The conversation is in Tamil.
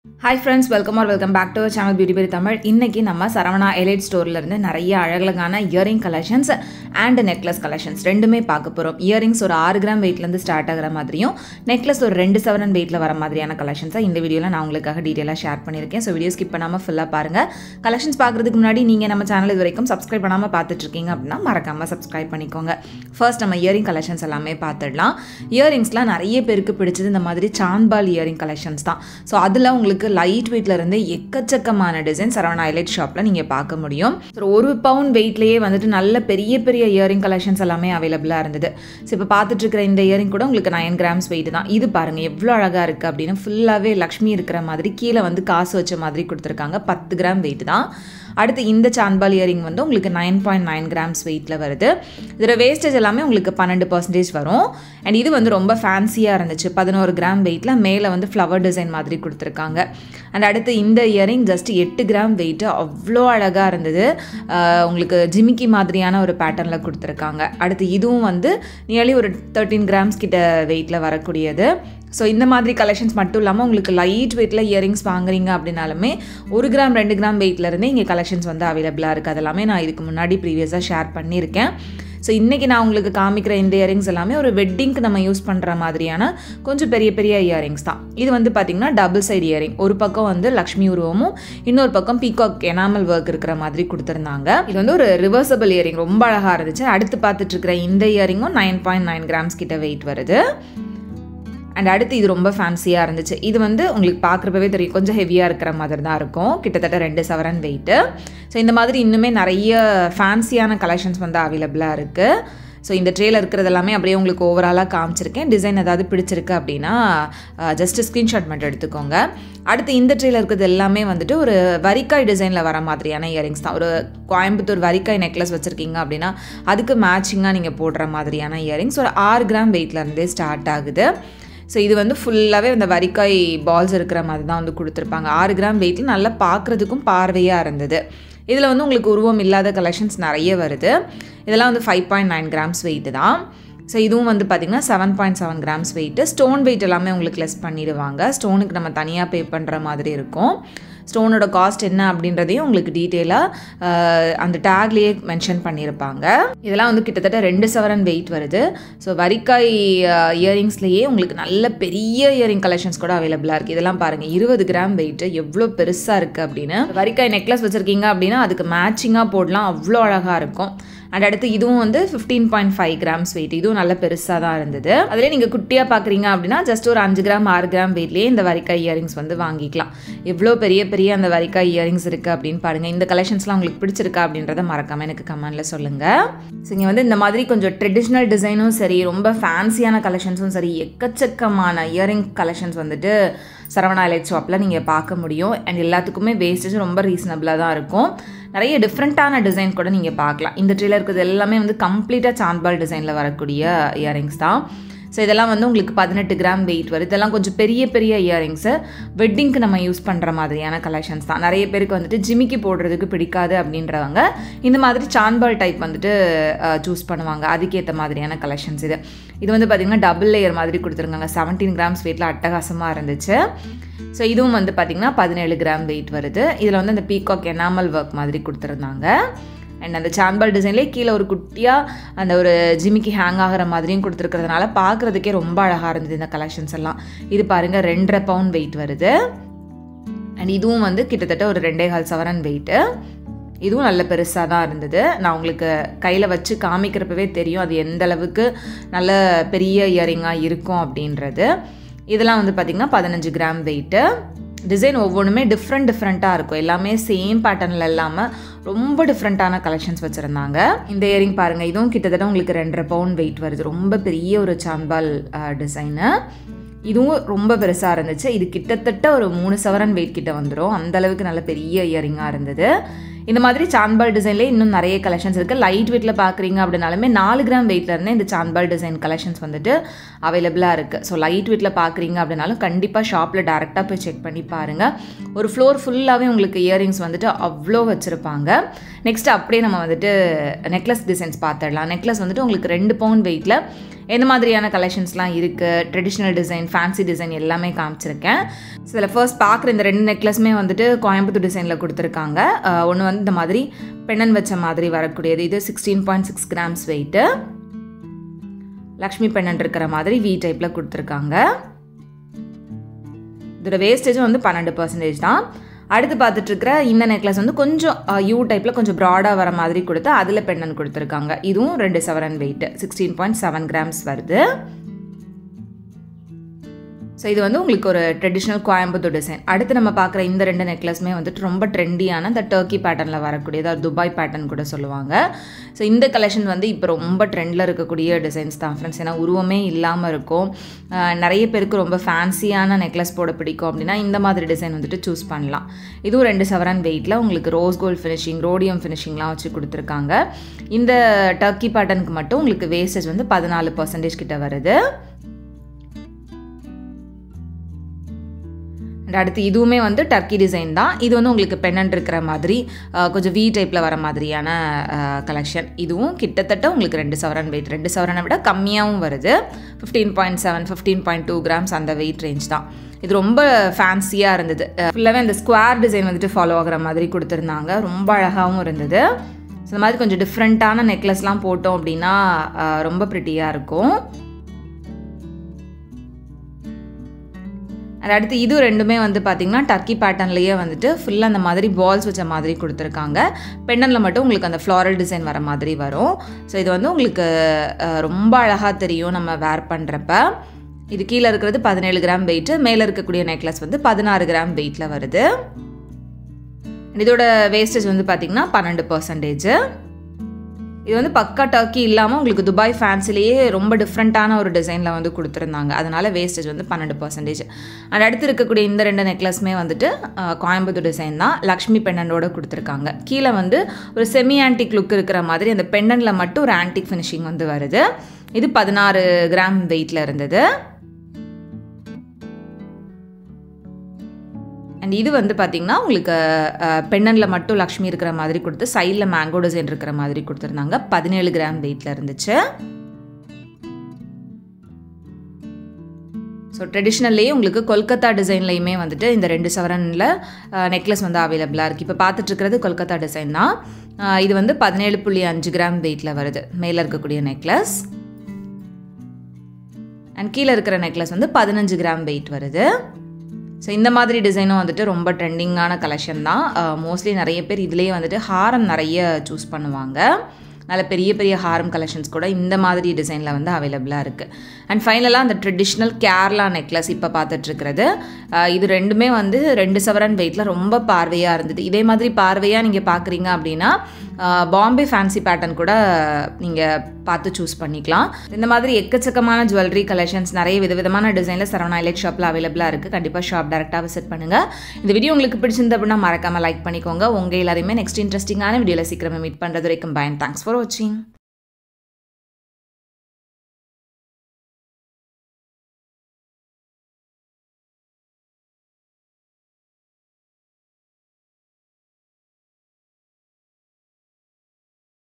Hi friends, welcome back to our channel Beauty Berry Tamil. இன்னைக்கு நம்ம சரவணா எலைட் ஸ்டோர்ல இருந்து நிறைய அழகழகான earring collections and necklace collections ரெண்டுமே பார்க்க போறோம். இயரிங்ஸ் ஒரு 6 கிராம் வெயிட்ல இருந்து ஸ்டார்ட் ஆகுற மாதிரியும் நெக்லஸ் ஒரு 2 சவரன் வெயிட்ல வர மாதிரியான கலெக்ஷன்ஸை இந்த வீடியோல நான் உங்களுக்காக டீடைலா ஷேர் பண்ணியிருக்கேன். ஸோ வீடியோ ஸ்கிப் பண்ணாம ஃபுல்லா பாருங்க. கலெக்ஷன்ஸ் பார்க்கறதுக்கு முன்னாடி நீங்க நம்ம சேனல் இது வரைக்கும் சப்ஸ்கிரைப் பண்ணாம பார்த்துட்டு இருக்கீங்க அப்படின்னா மறக்காம சப்ஸ்கிரைப் பண்ணிக்கோங்க. ஃபர்ஸ்ட் நம்ம இயரிங் கலெக்ஷன்ஸ் எல்லாமே பார்த்துடலாம். இயரிங்ஸ்லாம் நிறைய பேருக்கு பிடிச்சது இந்த மாதிரி சாந்த்பால் இயரிங் கலெக்ஷன்ஸ் தான். ஸோ அதில் உங்களுக்கு லைட் வெயிட்ல இருந்து எக்கச்சக்கமான டிசைன் சரவணா எலைட் ஷாப்ல நீங்க பார்க்க முடியும். ஒரு பவுண்ட் வெயிட்லயே வந்துட்டு நல்ல பெரிய பெரிய இயரிங் கலெக்ஷன்ஸ் எல்லாமே அவைலபிளா இருந்தது. ஸோ இப்போ பார்த்துட்டு இருக்கிற இந்த இயரிங் கூட உங்களுக்கு 9 கிராம்ஸ் வெயிட் தான். இது பாருங்க எவ்வளோ அழகா இருக்கு அப்படின்னு ஃபுல்லாவே லக்ஷ்மி இருக்கிற மாதிரி கீழே வந்து காசு வச்ச மாதிரி கொடுத்துருக்காங்க. 10 கிராம் வெயிட் தான். அடுத்து இந்த சாந்த்பால் இயரிங் வந்து உங்களுக்கு 9.9 கிராம்ஸ் வெயிட்டில் வருது. இதில் வேஸ்டேஜ் எல்லாமே உங்களுக்கு 12% வரும். அண்ட் இது வந்து ரொம்ப ஃபேன்சியாக இருந்துச்சு. 11 கிராம் வெயிட்டில் மேலே வந்து ஃப்ளவர் டிசைன் மாதிரி கொடுத்துருக்காங்க. அண்ட் அடுத்து இந்த இயரிங் ஜஸ்ட் 8 கிராம் வெயிட்டு அவ்வளோ அழகாக இருந்தது. உங்களுக்கு ஜிமிக்கி மாதிரியான ஒரு பேட்டர்னில் கொடுத்துருக்காங்க. அடுத்து இதுவும் வந்து நியர்லி ஒரு 13 கிராம்ஸ் கிட்ட வெயிட்டில் வரக்கூடியது. ஸோ இந்த மாதிரி கலெக்ஷன்ஸ் மட்டும் இல்லாமல் உங்களுக்கு லைட் வெயிட்டில் இயரிங்ஸ் வாங்குறீங்க அப்படின்னாலுமே 1 கிராம் 2 கிராம் வெயிட்லேருந்தே இங்கே கலெக்ஷன்ஸ் வந்து அவைலபிளாக இருக்குது. அதெல்லாமே நான் இதுக்கு முன்னாடி ப்ரீவியஸாக ஷேர் பண்ணியிருக்கேன். ஸோ இன்றைக்கி நான் உங்களுக்கு காமிக்கிற இந்த இயரிங்ஸ் எல்லாமே ஒரு வெட்டிங்க்கு நம்ம யூஸ் பண்ணுற மாதிரியான கொஞ்சம் பெரிய பெரிய இயரிங்ஸ் தான். இது வந்து பார்த்திங்கன்னா டபுள் சைடு இயரிங். ஒரு பக்கம் வந்து லக்ஷ்மி உருவமும் இன்னொரு பக்கம் பீகாக் எனாமல் ஒர்க் இருக்கிற மாதிரி கொடுத்துருந்தாங்க. இது வந்து ஒரு ரிவர்சபிள் இயரிங், ரொம்ப அழகாக இருந்துச்சு. அடுத்து பார்த்துட்டு இருக்கிற இந்த இயரிங்கும் 9.9 கிராம்ஸ் கிட்ட வெயிட் வருது. அண்ட் அடுத்து இது ரொம்ப ஃபேன்சியாக இருந்துச்சு. இது வந்து உங்களுக்கு பார்க்குறப்பவே தெரியும் கொஞ்சம் ஹெவியாக இருக்கிற மாதிரி தான் இருக்கும். கிட்டத்தட்ட 2 சவரன் வெயிட்டு. ஸோ இந்த மாதிரி இன்னுமே நிறைய ஃபேன்சியான கலெக்ஷன்ஸ் வந்து அவைலபிளாக இருக்குது. ஸோ இந்த ட்ரேயில் இருக்கிறது எல்லாமே அப்படியே உங்களுக்கு ஓவராலாக காமிச்சிருக்கேன். டிசைன் ஏதாவது பிடிச்சிருக்கு அப்படின்னா ஜஸ்ட் ஸ்க்ரீன்ஷாட் மட்டும் எடுத்துக்கோங்க. அடுத்து இந்த ட்ரேயில் இருக்கிறது எல்லாமே வந்துட்டு ஒரு வரிக்காய் டிசைனில் வர மாதிரியான இயரிங்ஸ் தான். ஒரு கோயம்புத்தூர் வரிக்காய் நெக்லஸ் வச்சுருக்கீங்க அப்படின்னா அதுக்கு மேட்சிங்காக நீங்கள் போடுற மாதிரியான இயரிங்ஸ் ஒரு 6 கிராம் வெயிட்லேருந்தே ஸ்டார்ட் ஆகுது. ஸோ இது வந்து ஃபுல்லாகவே அந்த வரிக்காய் பால்ஸ் இருக்கிற மாதிரி தான் வந்து கொடுத்துருப்பாங்க. 6 கிராம் வெயிட்டில் நல்லா பார்க்குறதுக்கும் பார்வையாக இருந்தது. இதில் வந்து உங்களுக்கு உருவம் இல்லாத கலெக்ஷன்ஸ் நிறைய வருது. இதெல்லாம் வந்து 5.9 கிராம்ஸ் வெயிட்டு தான். ஸோ இதுவும் வந்து பார்த்திங்கன்னா 7.7 கிராம்ஸ் வெயிட்டு. ஸ்டோன் வெயிட் எல்லாமே உங்களுக்கு லெஸ் பண்ணிடுவாங்க. ஸ்டோனுக்கு நம்ம தனியாக பே பண்ணுற மாதிரி இருக்கும். ஸ்டோனோட காஸ்ட் என்ன அப்படின்றதையும் உங்களுக்கு டீட்டெயிலாக அந்த டேக்லேயே மென்ஷன் பண்ணியிருப்பாங்க. இதெல்லாம் வந்து கிட்டத்தட்ட 2 சவரன் வெயிட் வருது. ஸோ வரிக்காய் இயரிங்ஸ்லேயே உங்களுக்கு நல்ல பெரிய இயரிங் கலெக்ஷன்ஸ் கூட அவைலபிளாக இருக்குது. இதெல்லாம் பாருங்கள் 20 கிராம் வெயிட்டு எவ்வளோ பெருசாக இருக்குது அப்படின்னு. வரிக்காய் நெக்லஸ் வச்சுருக்கீங்க அப்படின்னா அதுக்கு மேட்சிங்காக போடலாம், அவ்வளோ அழகாக இருக்கும். அண்ட் அடுத்து இதுவும் வந்து 15.5 கிராம்ஸ் வெயிட். இதுவும் நல்ல பெருசாக தான் இருந்தது. அதிலே நீங்கள் குட்டியாக பார்க்குறீங்க அப்படின்னா ஜஸ்ட் ஒரு 5 கிராம் 6 கிராம் வெயிட்லேயே இந்த வரிக்காய் இயரிங்ஸ் வந்து வாங்கிக்கலாம். எவ்வளோ பெரிய பெரிய அந்த வரிக்காய் இயரிங்ஸ் இருக்குது அப்படின்னு பாருங்கள். இந்த கலெக்ஷன்ஸ்லாம் உங்களுக்கு பிடிச்சிருக்கா அப்படின்றத மறக்காமல் எனக்கு கமெண்ட்டில் சொல்லுங்கள். ஸோ இங்கே வந்து இந்த மாதிரி கொஞ்சம் ட்ரெடிஷ்னல் டிசைனும் சரி, ரொம்ப ஃபேன்சியான கலெக்ஷன்ஸும் சரி, எக்கச்சக்கமான இயரிங் கலெக்ஷன்ஸ் வந்துட்டு சரவணா எலைட் ஷாப்பில் நீங்கள் பார்க்க முடியும். அண்ட் எல்லாத்துக்குமே வேஸ்டேஜ் ரொம்ப ரீசனபிளாக தான் இருக்கும். நிறைய டிஃப்ரெண்ட்டான டிசைன் கூட நீங்கள் பார்க்கலாம். இந்த ட்ரேல இருக்கிறது எல்லாமே வந்து கம்ப்ளீட்டாக சாந்த்பால் டிசைனில் வரக்கூடிய இயரிங்ஸ் தான். ஸோ இதெல்லாம் வந்து உங்களுக்கு 18 கிராம் வெயிட் வருது. இதெல்லாம் கொஞ்சம் பெரிய பெரிய இயரிங்ஸு வெட்டிங்க்கு நம்ம யூஸ் பண்ணுற மாதிரியான கலெக்ஷன்ஸ் தான். நிறைய பேருக்கு வந்துட்டு ஜிமிக்கி போடுறதுக்கு பிடிக்காது அப்படின்றவங்க இந்த மாதிரி சாந்த்பால் டைப் வந்துட்டு சூஸ் பண்ணுவாங்க. அதுக்கேற்ற மாதிரியான கலெக்ஷன்ஸ் இது. இது வந்து பார்த்திங்கன்னா டபுள் லேயர் மாதிரி கொடுத்துருக்காங்க. 17 கிராம்ஸ் வெயிட்டில் அட்டகாசமாக இருந்துச்சு. ஸோ இதுவும் வந்து பார்த்திங்கன்னா 17 கிராம் வெயிட் வருது. இதில் வந்து அந்த பீகாக் எனாமல் ஒர்க் மாதிரி கொடுத்துருந்தாங்க. அண்ட் அந்த சாந்த்பால் டிசைன்லேயே கீழே ஒரு குட்டியாக அந்த ஒரு ஜிமிக்கி ஹேங் ஆகிற மாதிரியும் கொடுத்துருக்கிறதுனால பார்க்குறதுக்கே ரொம்ப அழகாக இருந்தது இந்த கலெக்ஷன்ஸ் எல்லாம். இது பாருங்கள் 2.5 பவுண்ட் வெயிட் வருது. அண்ட் இதுவும் வந்து கிட்டத்தட்ட ஒரு 2.25 சவரன் வெயிட்டு. இதுவும் நல்ல பெருசாக தான் இருந்தது. நான் உங்களுக்கு கையில் வச்சு காமிக்கிறப்பவே தெரியும் அது எந்த அளவுக்கு நல்ல பெரிய இயரிங்காக இருக்கும் அப்படின்றது. இதெல்லாம் வந்து பார்த்திங்கன்னா 15 கிராம் வெயிட்டு. டிசைன் ஒவ்வொன்றுமே டிஃப்ரெண்ட்டாக இருக்கும். எல்லாமே சேம் பேட்டர்னில் இல்லாமல் ரொம்ப டிஃப்ரெண்ட்டான கலெக்ஷன்ஸ் வச்சுருந்தாங்க. இந்த இயரிங் பாருங்கள், இதுவும் கிட்டத்தட்ட உங்களுக்கு 2.5 பவுண்ட் வெயிட் வருது. ரொம்ப பெரிய ஒரு சாந்த்பால் டிசைனு. இதுவும் ரொம்ப பெருசாக இருந்துச்சு. இது கிட்டத்தட்ட ஒரு 3 சவரன் வெயிட் கிட்ட வந்துடும். அந்தளவுக்கு நல்ல பெரிய இயரிங்காக இருந்தது. இந்த மாதிரி சாந்த்பால் டிசைன்லேயே இன்னும் நிறைய கலெக்ஷன்ஸ் இருக்குது. லைட் வெயிட்டில் பார்க்குறீங்க அப்படின்னாலுமே 4 கிராம் வெயிட்லேருந்தே இந்த சாந்த்பால் டிசைன் கலெக்ஷன்ஸ் வந்துட்டு அவைலபிளாக இருக்குது. ஸோ லைட் வெயிட்டில் பார்க்குறீங்க அப்படின்னாலும் கண்டிப்பாக ஷாப்பில் டேரெக்டாக போய் செக் பண்ணி பாருங்கள். ஒரு ஃப்ளோர் ஃபுல்லாகவே உங்களுக்கு இயரிங்ஸ் வந்துட்டு அவ்வளோ வச்சுருப்பாங்க. நெக்ஸ்ட் அப்படியே நம்ம வந்துட்டு நெக்லஸ் டிசைன்ஸ் பார்த்துடலாம். நெக்லஸ் வந்துட்டு உங்களுக்கு 2 பவுண்ட் வெயிட்டில் எந்த மாதிரியான கலெக்ஷன்ஸ்லாம் இருக்குது, ட்ரெடிஷ்னல் டிசைன், ஃபேன்சி டிசைன் எல்லாமே காமிச்சிருக்கேன். ஸோ இதில் ஃபர்ஸ்ட் பார்க்குற இந்த 2 நெக்லஸுமே வந்துட்டு கோயம்புத்தூர் டிசைனில் கொடுத்துருக்காங்க. ஒன்று வந்து இந்த மாதிரி பெண்ணன் வச்ச மாதிரி வரக்கூடியது. இது 16.6 கிராம்ஸ் வெயிட்டு. லக்ஷ்மி பெண்ணன் இருக்கிற மாதிரி வி டைப்பில் கொடுத்துருக்காங்க. இதோட வேஸ்டேஜும் வந்து 12% தான். அடுத்து பார்த்துட்ருக்கிற இந்த நெக்லஸ் வந்து கொஞ்சம் யூ டைப்பில் கொஞ்சம் ப்ராடாக வர மாதிரி கொடுத்து அதில் பெண்ணன் கொடுத்துருக்காங்க. இதுவும் 2 சவரன் வெயிட்டு, 16.7 கிராம்ஸ் வருது. ஸோ இது வந்து உங்களுக்கு ஒரு ட்ரெடிஷ்னல் கோயம்புத்தூர் டிசைன். அடுத்து நம்ம பார்க்குற இந்த 2 நெக்லஸுமே வந்துட்டு ரொம்ப ட்ரெண்டியான இந்த டர்க்கி பேட்டர்னில் வரக்கூடியது, துபாய் பேட்டர்ன் கூட சொல்லுவாங்க. ஸோ இந்த கலெக்ஷன் வந்து இப்போ ரொம்ப ட்ரெண்டில் இருக்கக்கூடிய டிசைன்ஸ் தான் ஃப்ரெண்ட்ஸ். ஏன்னா உருவமே இல்லாமல் இருக்கும். நிறைய பேருக்கு ரொம்ப ஃபேன்சியான நெக்லஸ் போட பிடிக்கும் அப்படின்னா இந்த மாதிரி டிசைன் வந்துட்டு சூஸ் பண்ணலாம். இதுவும் 2 சவரன் வெயிட்டில் உங்களுக்கு ரோஸ் கோல்ட் ஃபினிஷிங், ரோடியம் ஃபினிஷிங்லாம் வச்சு கொடுத்துருக்காங்க. இந்த டர்க்கி பேட்டர்னுக்கு மட்டும் உங்களுக்கு வேஸ்டேஜ் வந்து 14% கிட்ட வருது. அடுத்து இதுவுமே வந்து டர்க்கி டிசைன் தான். இது வந்து உங்களுக்கு பெண்ணன்ட் இருக்கிற மாதிரி கொஞ்சம் வி டைப்பில் வர மாதிரியான கலெக்ஷன். இதுவும் கிட்டத்தட்ட உங்களுக்கு 2 சவரன் வெயிட், 2 சவரனை விட கம்மியாகவும் வருது. 15.7, 15.2 கிராம்ஸ் அந்த வெயிட் ரேஞ்ச் தான். இது ரொம்ப ஃபேன்சியாக இருந்தது. ஃபுல்லாகவே அந்த ஸ்கொயர் டிசைன் வந்துட்டு ஃபாலோ ஆகிற மாதிரி கொடுத்துருந்தாங்க. ரொம்ப அழகாகவும் இருந்தது. ஸோ இந்த மாதிரி கொஞ்சம் டிஃப்ரெண்ட்டான நெக்லஸ்லாம் போட்டோம் அப்படின்னா ரொம்ப ப்ரிட்டியாக இருக்கும். அடுத்து இது ரெண்டுமே வந்து பார்த்திங்கன்னா டர்க்கி பேட்டர்ன்லேயே வந்துட்டு ஃபுல்லாக அந்த மாதிரி பால்ஸ் வச்ச மாதிரி கொடுத்துருக்காங்க. பெண்ணனில் மட்டும் உங்களுக்கு அந்த ஃப்ளாரல் டிசைன் வர மாதிரி வரும். ஸோ இது வந்து உங்களுக்கு ரொம்ப அழகாக தெரியும் நம்ம வேர் பண்ணுறப்ப. இது கீழே இருக்கிறது 17 கிராம் வெயிட்டு, மேலே இருக்கக்கூடிய நெக்லஸ் வந்து 16 கிராம் வெயிட்டில் வருது. இதோட வேஸ்டேஜ் வந்து பார்த்திங்கன்னா 12%. இது வந்து பக்கா டர்க்கி இல்லாமல் உங்களுக்கு துபாய் ஃபேன்சிலேயே ரொம்ப டிஃப்ரெண்ட்டான ஒரு டிசைனில் வந்து கொடுத்துருந்தாங்க. அதனால் வேஸ்டேஜ் வந்து 12%. அண்ட் அடுத்து இருக்கக்கூடிய இந்த 2 நெக்லஸுமே வந்துட்டு கோயம்புத்தூர் டிசைன் தான். லக்ஷ்மி பெண்ணனோட கொடுத்துருக்காங்க. கீழே வந்து ஒரு செமி ஆன்டிக் லுக் இருக்கிற மாதிரி அந்த பெண்ணனில் மட்டும் ஒரு ஆன்டிக் ஃபினிஷிங் வந்து வருது. இது 16 கிராம் வெயிட்டில் இருந்தது. அண்ட் இது வந்து பார்த்திங்கன்னா உங்களுக்கு பெண்ணனில் மட்டும் லக்ஷ்மி இருக்கிற மாதிரி கொடுத்து சைடில் மேங்கோ டிசைன் இருக்கிற மாதிரி கொடுத்துருந்தாங்க. 17 கிராம் வெயிட்டில் இருந்துச்சு. ஸோ ட்ரெடிஷ்னல்லையே உங்களுக்கு கொல்கத்தா டிசைன்லையுமே வந்துட்டு இந்த 2 சவரனில் நெக்லஸ் வந்து அவைலபிளாக இருக்குது. இப்போ பார்த்துட்ருக்கிறது கொல்கத்தா டிசைன் தான். இது வந்து 17.5 கிராம் வெயிட்டில் வருது மேலே இருக்கக்கூடிய நெக்லஸ். அண்ட் கீழே இருக்கிற நெக்லஸ் வந்து 15 கிராம் வெயிட் வருது. ஸோ இந்த மாதிரி டிசைனும் வந்துட்டு ரொம்ப ட்ரெண்டிங்கான கலெக்ஷன் தான். மோஸ்ட்லி நிறைய பேர் இதிலேயே வந்துட்டு ஹாரம் நிறைய சூஸ் பண்ணுவாங்க. நல்ல பெரிய பெரிய ஹாரம் கலெக்ஷன்ஸ் கூட இந்த மாதிரி டிசைனில் வந்து அவைலபிளாக இருக்குது. அண்ட் ஃபைனலாக அந்த ட்ரெடிஷ்னல் கேரளா நெக்லஸ் இப்போ பார்த்துட்ருக்கிறது. இது ரெண்டுமே வந்து 2 சவரன் வெயிட்டில் ரொம்ப பார்வையாக இருந்தது. இதே மாதிரி பார்வையாக நீங்கள் பார்க்குறீங்க அப்படின்னா பாம்பே ஃபேன்சி பேட்டர்ன் கூட நீங்கள் பார்த்து சூஸ் பண்ணிக்கலாம். இந்த மாதிரி எக்கச்சக்கமான ஜுவல்லரி கலெக்ஷன்ஸ் நிறைய விதவிதமான டிசைனில் சரவணா எலைட் ஷாப்பில் அவைலபிளாக இருக்குது. கண்டிப்பாக ஷாப் டேரெக்டாக விசிட் பண்ணுங்கள். இந்த வீடியோ உங்களுக்கு பிடிச்சிருந்த அப்படின்னா மறக்காமல் லைக் பண்ணிக்கோங்க. உங்கள் எல்லாரையுமே நெக்ஸ்ட் இன்ட்ரெஸ்டிங்கான வீடியோவில் சீக்கிரமே மீட் பண்ணுறது வரைக்கும் பை. தேங்க்ஸ் ஃபார் வாட்சிங்.